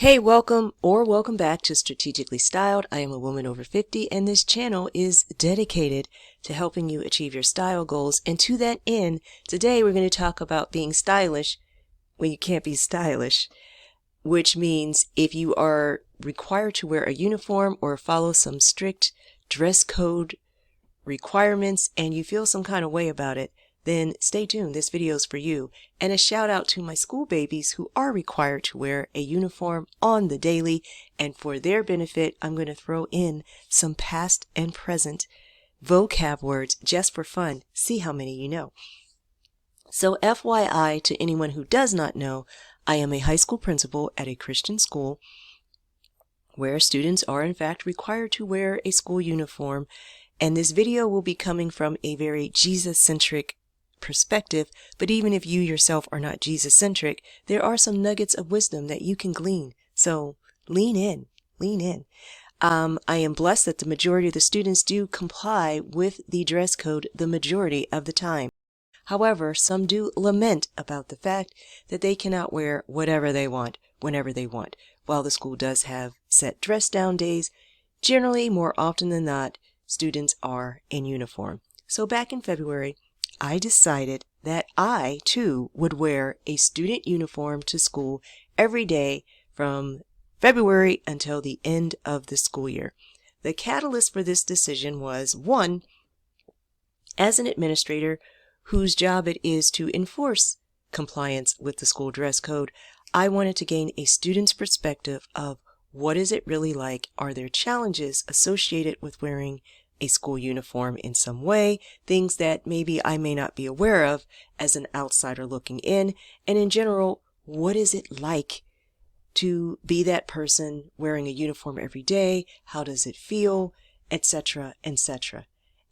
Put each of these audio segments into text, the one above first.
Hey, welcome back to Strategically Styled. I am a woman over 50, and this channel is dedicated to helping you achieve your style goals. And to that end, today we're going to talk about being stylish when you can't be stylish, which means if you are required to wear a uniform or follow some strict dress code requirements and you feel some kind of way about it, then stay tuned. This video is for you. And a shout out to my school babies who are required to wear a uniform on the daily. And for their benefit, I'm going to throw in some past and present vocab words just for fun. See how many you know. So FYI to anyone who does not know, I am a high school principal at a Christian school where students are in fact required to wear a school uniform. And this video will be coming from a very Jesus-centric perspective, but even if you yourself are not Jesus-centric, there are some nuggets of wisdom that you can glean. So lean in. I am blessed that the majority of the students do comply with the dress code the majority of the time. However, some do lament about the fact that they cannot wear whatever they want, whenever they want. While the school does have set dress down days, generally, more often than not, students are in uniform. So back in February, I decided that I, too, would wear a student uniform to school every day from February until the end of the school year. The catalyst for this decision was, one, as an administrator whose job it is to enforce compliance with the school dress code, I wanted to gain a student's perspective of what is it really like? Are there challenges associated with wearing a school uniform in some way, things that maybe I may not be aware of as an outsider looking in, and in general, what is it like to be that person wearing a uniform every day? How does it feel? Etc., etc.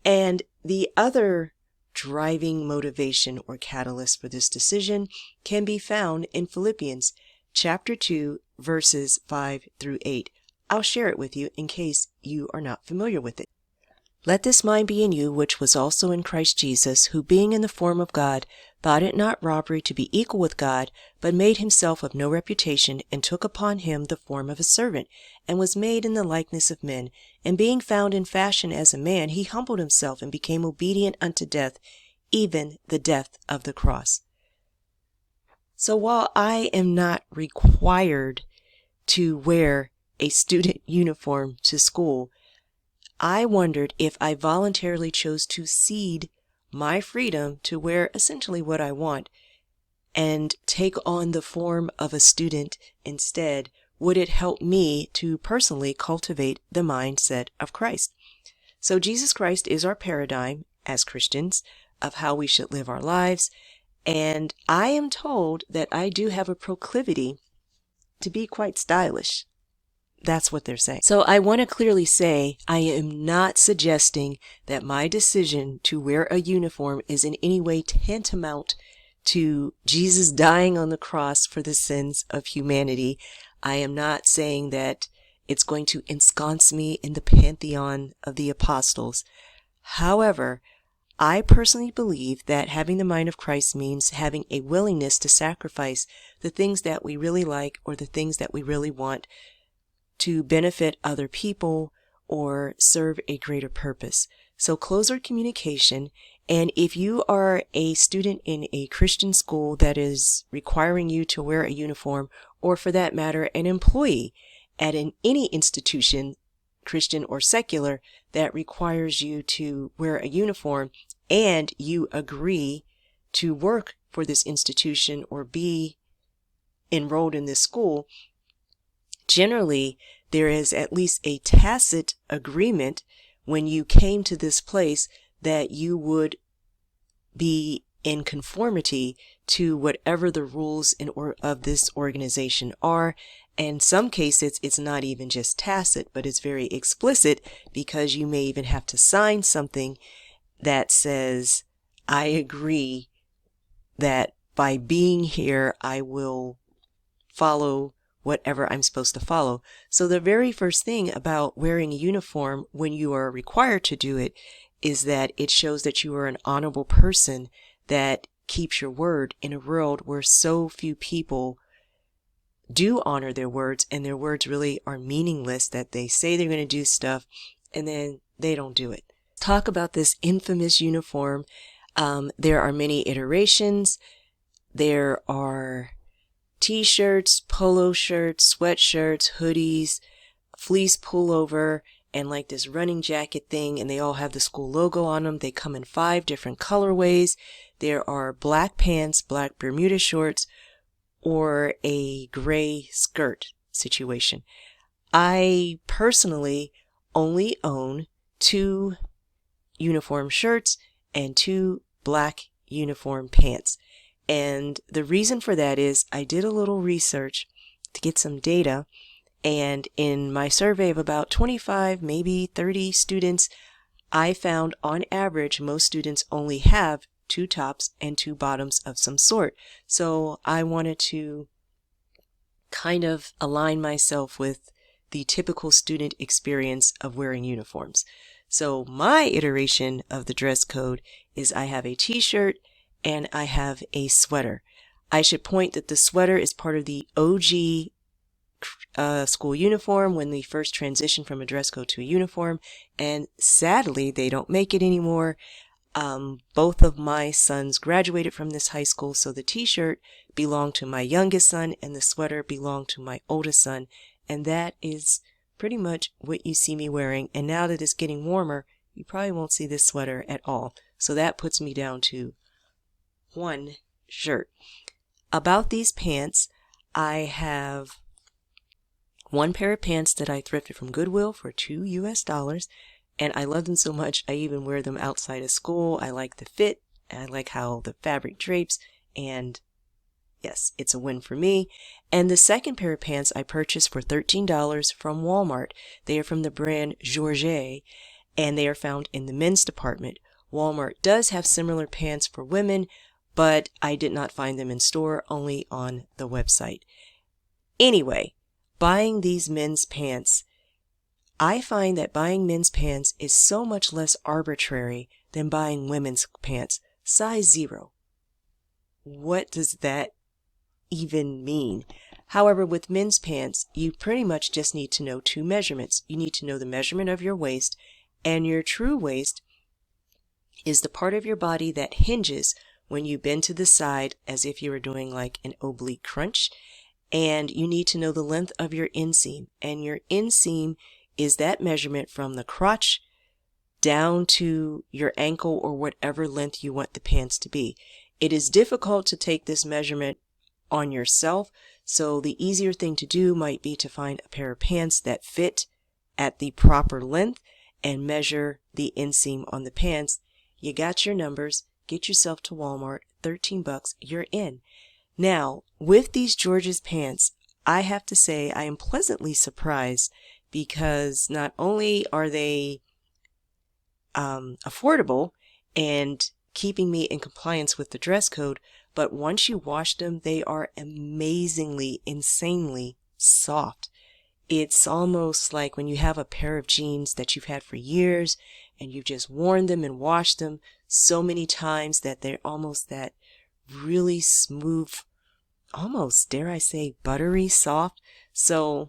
And the other driving motivation or catalyst for this decision can be found in Philippians chapter 2, verses 5 through 8. I'll share it with you in case you are not familiar with it. Let this mind be in you, which was also in Christ Jesus, who being in the form of God, thought it not robbery to be equal with God, but made himself of no reputation, and took upon him the form of a servant, and was made in the likeness of men. And being found in fashion as a man, he humbled himself, and became obedient unto death, even the death of the cross. So while I am not required to wear a student uniform to school, I wondered if I voluntarily chose to cede my freedom to wear essentially what I want and take on the form of a student instead, would it help me to personally cultivate the mindset of Christ? So Jesus Christ is our paradigm as Christians of how we should live our lives, and I am told that I do have a proclivity to be quite stylish. That's what they're saying. So I want to clearly say I am not suggesting that my decision to wear a uniform is in any way tantamount to Jesus dying on the cross for the sins of humanity. I am not saying that it's going to ensconce me in the pantheon of the apostles. However, I personally believe that having the mind of Christ means having a willingness to sacrifice the things that we really like or the things that we really want to benefit other people or serve a greater purpose. So closer communication, and if you are a student in a Christian school that is requiring you to wear a uniform, or for that matter, an employee at any institution, Christian or secular, that requires you to wear a uniform, and you agree to work for this institution or be enrolled in this school, generally, there is at least a tacit agreement when you came to this place that you would be in conformity to whatever the rules of this organization are. And in some cases, it's not even just tacit, but it's very explicit, because you may even have to sign something that says, I agree that by being here, I will follow whatever I'm supposed to follow. So the very first thing about wearing a uniform when you are required to do it is that it shows that you are an honorable person that keeps your word in a world where so few people do honor their words, and their words really are meaningless, that they say they're going to do stuff and then they don't do it. Talk about this infamous uniform. There are many iterations. There are t-shirts, polo shirts, sweatshirts, hoodies, fleece pullover, and like this running jacket thing, and they all have the school logo on them. They come in 5 different colorways. There are black pants, black Bermuda shorts, or a gray skirt situation. I personally only own 2 uniform shirts and 2 black uniform pants. And the reason for that is I did a little research to get some data, and in my survey of about 25, maybe 30 students, I found on average most students only have 2 tops and 2 bottoms of some sort. So I wanted to kind of align myself with the typical student experience of wearing uniforms. So my iteration of the dress code is I have a t-shirt and I have a sweater. I should point that the sweater is part of the OG school uniform when they first transitioned from a dress code to a uniform, and sadly they don't make it anymore. Both of my sons graduated from this high school, so the t-shirt belonged to my youngest son and the sweater belonged to my oldest son, and that is pretty much what you see me wearing. And now that it's getting warmer, you probably won't see this sweater at all. So that puts me down to 1 shirt. About these pants, I have 1 pair of pants that I thrifted from Goodwill for $2 US, and I love them so much I even wear them outside of school. I like the fit, and I like how the fabric drapes, and yes, it's a win for me. And the second pair of pants I purchased for $13 from Walmart. They are from the brand Georget, and they are found in the men's department. Walmart does have similar pants for women, but I did not find them in store, only on the website. Anyway, buying these men's pants, I find that buying men's pants is so much less arbitrary than buying women's pants. Size 0. What does that even mean? However, with men's pants, you pretty much just need to know 2 measurements. You need to know the measurement of your waist, and your true waist is the part of your body that hinges when you bend to the side as if you were doing like an oblique crunch. And you need to know the length of your inseam, and your inseam is that measurement from the crotch down to your ankle or whatever length you want the pants to be. It is difficult to take this measurement on yourself, so the easier thing to do might be to find a pair of pants that fit at the proper length and measure the inseam on the pants. You got your numbers, get yourself to Walmart, $13, you're in. Now, with these George's pants, I have to say I am pleasantly surprised, because not only are they affordable and keeping me in compliance with the dress code, but once you wash them, they are amazingly, insanely soft. It's almost like when you have a pair of jeans that you've had for years and you've just worn them and washed them so many times that they're almost that really smooth, almost, dare I say, buttery soft. So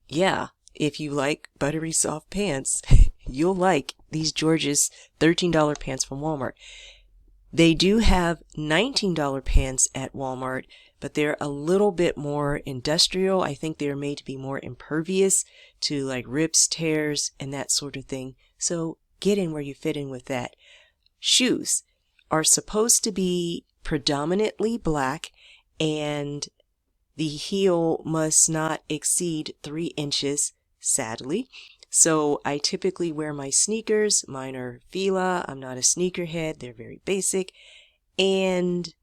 yeah, if you like buttery soft pants, you'll like these George's $13 pants from Walmart. They do have $19 pants at Walmart, but they're a little bit more industrial. I think they're made to be more impervious to like rips, tears, and that sort of thing. So get in where you fit in with that. Shoes are supposed to be predominantly black, and the heel must not exceed 3 inches, sadly. So I typically wear my sneakers. Mine are Fila. I'm not a sneakerhead. They're very basic. And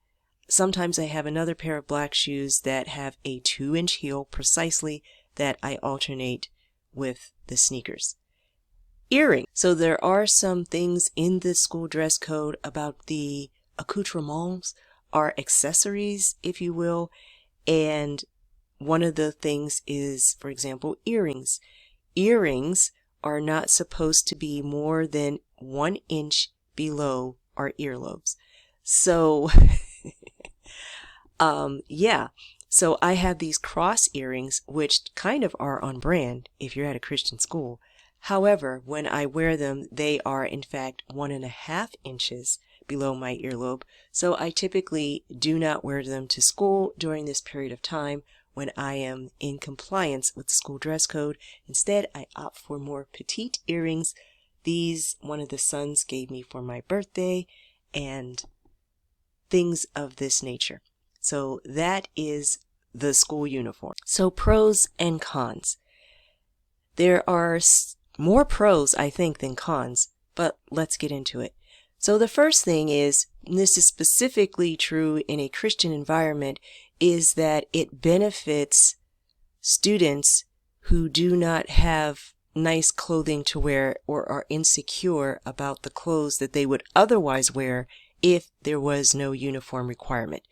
sometimes I have another pair of black shoes that have a 2-inch heel precisely, that I alternate with the sneakers. Earrings. So there are some things in the school dress code about the accoutrements, or accessories, if you will. And one of the things is, for example, earrings. Earrings are not supposed to be more than 1 inch below our earlobes. So, yeah. So I have these cross earrings, which kind of are on brand if you're at a Christian school. However, when I wear them, they are in fact 1.5 inches below my earlobe. So I typically do not wear them to school during this period of time when I am in compliance with the school dress code. Instead, I opt for more petite earrings. These one of the sons gave me for my birthday, and things of this nature. So that is the school uniform. So pros and cons. There are more pros, I think, than cons, but let's get into it. So the first thing is, and this is specifically true in a Christian environment, is that it benefits students who do not have nice clothing to wear or are insecure about the clothes that they would otherwise wear if there was no uniform requirement.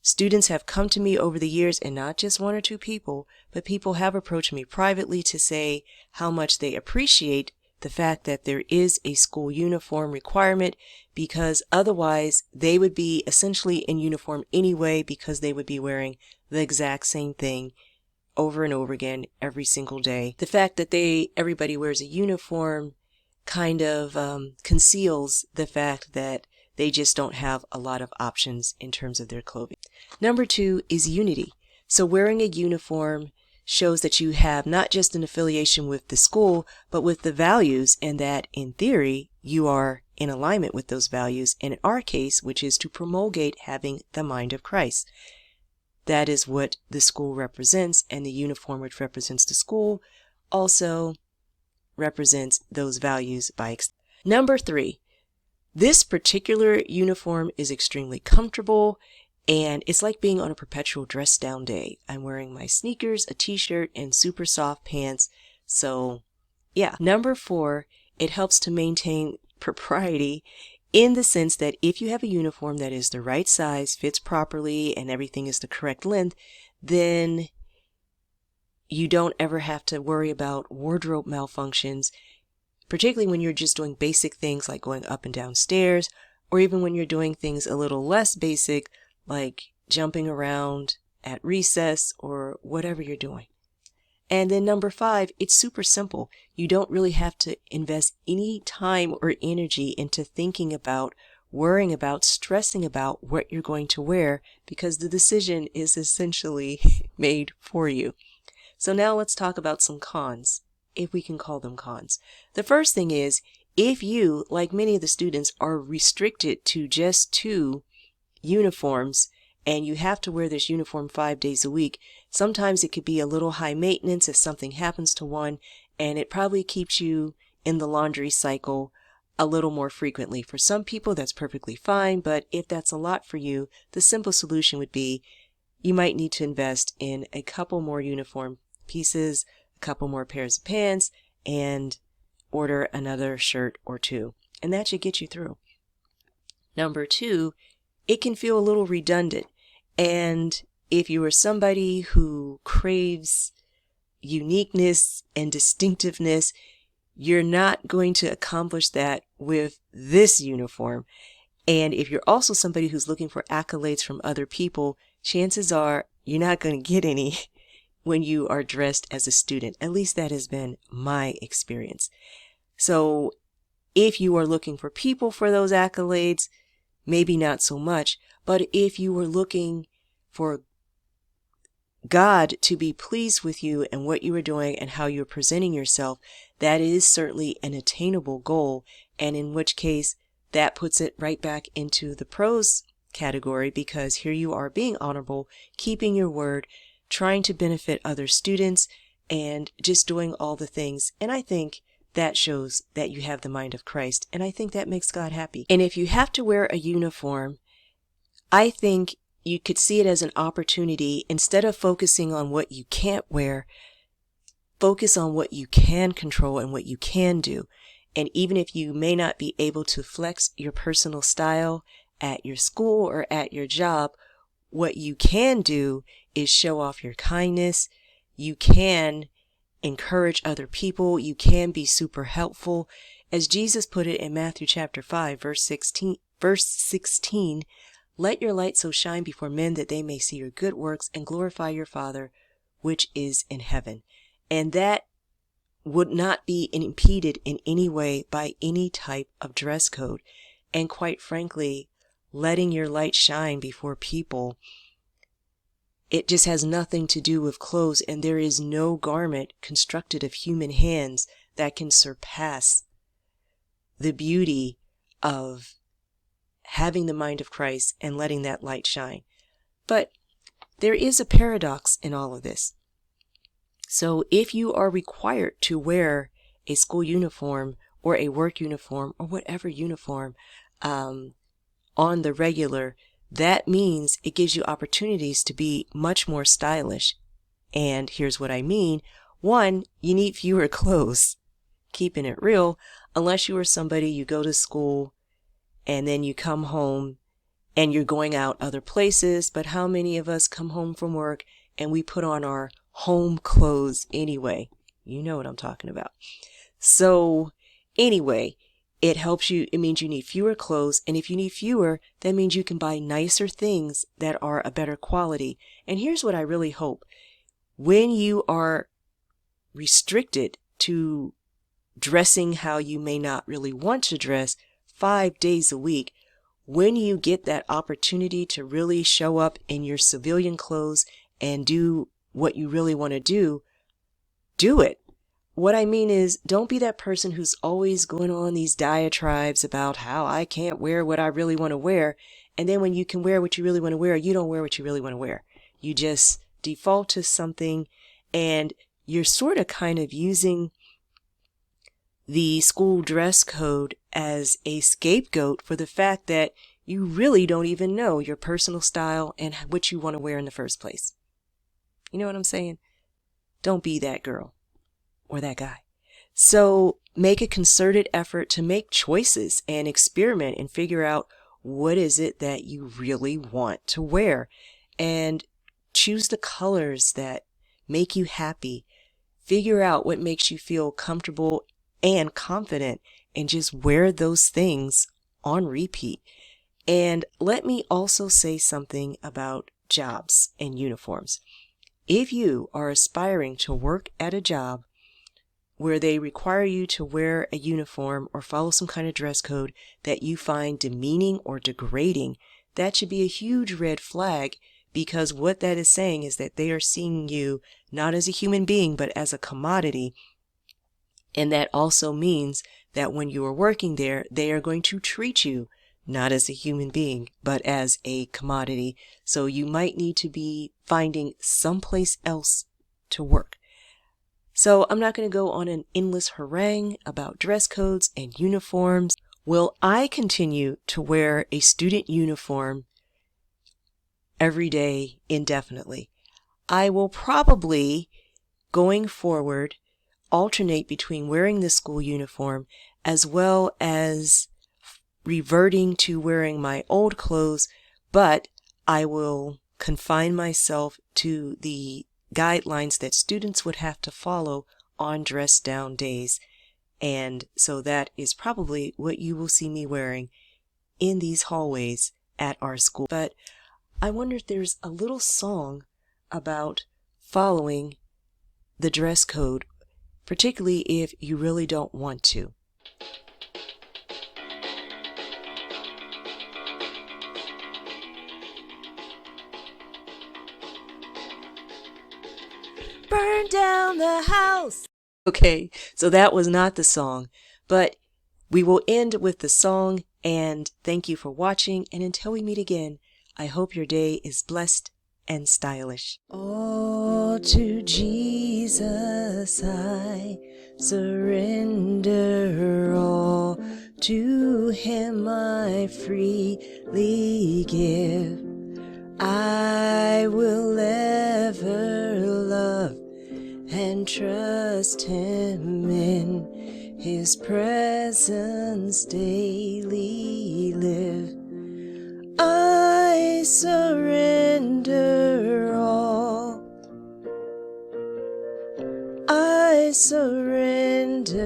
Students have come to me over the years, and not just one or two people, but people have approached me privately to say how much they appreciate the fact that there is a school uniform requirement, because otherwise they would be essentially in uniform anyway, because they would be wearing the exact same thing over and over again every single day. The fact that everybody wears a uniform kind of conceals the fact that they just don't have a lot of options in terms of their clothing. Number 2 is unity. So wearing a uniform shows that you have not just an affiliation with the school, but with the values, and that in theory you are in alignment with those values, and in our case, which is to promulgate having the mind of Christ. That is what the school represents, and the uniform, which represents the school, also represents those values by extension. Number 3, this particular uniform is extremely comfortable, and it's like being on a perpetual dress down day. I'm wearing my sneakers, a t-shirt, and super soft pants. So yeah. Number 4, it helps to maintain propriety in the sense that if you have a uniform that is the right size, fits properly, and everything is the correct length, then you don't ever have to worry about wardrobe malfunctions, particularly when you're just doing basic things like going up and down stairs, or even when you're doing things a little less basic like jumping around at recess or whatever you're doing. And then number 5, it's super simple. You don't really have to invest any time or energy into thinking about, worrying about, stressing about what you're going to wear, because the decision is essentially made for you. So now let's talk about some cons, if we can call them cons. The first thing is, if you, like many of the students, are restricted to just 2 uniforms, and you have to wear this uniform 5 days a week, sometimes it could be a little high maintenance if something happens to one, and it probably keeps you in the laundry cycle a little more frequently. For some people, that's perfectly fine, but if that's a lot for you, the simple solution would be you might need to invest in a couple more uniform pieces, a couple more pairs of pants, and order another shirt or 2, and that should get you through. Number 2, it can feel a little redundant, and if you are somebody who craves uniqueness and distinctiveness, you're not going to accomplish that with this uniform. And if you're also somebody who's looking for accolades from other people, chances are you're not going to get any when you are dressed as a student. At least that has been my experience. So if you are looking for people for those accolades, maybe not so much. But if you were looking for God to be pleased with you and what you are doing and how you're presenting yourself, that is certainly an attainable goal, and in which case that puts it right back into the pros category, because here you are being honorable, keeping your word, trying to benefit other students, and just doing all the things. And I think that shows that you have the mind of Christ, and I think that makes God happy. And if you have to wear a uniform, I think you could see it as an opportunity. Instead of focusing on what you can't wear, focus on what you can control and what you can do. And even if you may not be able to flex your personal style at your school or at your job, what you can do is show off your kindness. You can encourage other people. You can be super helpful. As Jesus put it in Matthew chapter 5, verse 16, Let your light so shine before men that they may see your good works and glorify your Father which is in heaven. And that would not be impeded in any way by any type of dress code. And quite frankly, letting your light shine before people, it just has nothing to do with clothes, and there is no garment constructed of human hands that can surpass the beauty of having the mind of Christ and letting that light shine. But there is a paradox in all of this. So if you are required to wear a school uniform or a work uniform or whatever uniform on the regular, that means it gives you opportunities to be much more stylish. And here's what I mean. One, you need fewer clothes. Keeping it real, unless you are somebody, you go to school and then you come home and you're going out other places. But how many of us come home from work and we put on our home clothes anyway? You know what I'm talking about. So anyway, it helps you. It means you need fewer clothes. And if you need fewer, that means you can buy nicer things that are a better quality. And here's what I really hope. When you are restricted to dressing how you may not really want to dress 5 days a week, when you get that opportunity to really show up in your civilian clothes and do what you really want to do, do it. What I mean is, don't be that person who's always going on these diatribes about how I can't wear what I really want to wear. And then when you can wear what you really want to wear, you don't wear what you really want to wear. You just default to something, and you're sort of kind of using the school dress code as a scapegoat for the fact that you really don't even know your personal style and what you want to wear in the first place. You know what I'm saying? Don't be that girl or that guy. So make a concerted effort to make choices and experiment and figure out what is it that you really want to wear, and choose the colors that make you happy. Figure out what makes you feel comfortable and confident, and just wear those things on repeat. And let me also say something about jobs and uniforms. If you are aspiring to work at a job where they require you to wear a uniform or follow some kind of dress code that you find demeaning or degrading, that should be a huge red flag, because what that is saying is that they are seeing you not as a human being, but as a commodity. And that also means that when you are working there, they are going to treat you not as a human being, but as a commodity. So you might need to be finding someplace else to work. So I'm not going to go on an endless harangue about dress codes and uniforms. Will I continue to wear a student uniform every day indefinitely? I will probably, going forward, alternate between wearing the school uniform as well as reverting to wearing my old clothes, but I will confine myself to the guidelines that students would have to follow on dress down days. And so that is probably what you will see me wearing in these hallways at our school. But I wonder if there's a little song about following the dress code, particularly if you really don't want to. Burn down the house. Okay, so that was not the song, but we will end with the song, and thank you for watching, and until we meet again, I hope your day is blessed and stylish. All to Jesus I surrender, all to Him I freely give. I will ever love and trust Him, in His presence daily live. I surrender all. I surrender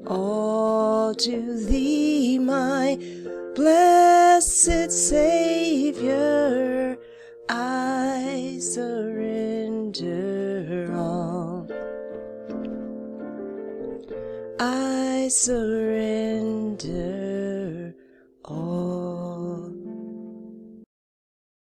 all to thee, my blessed Savior, I surrender all. I surrender all.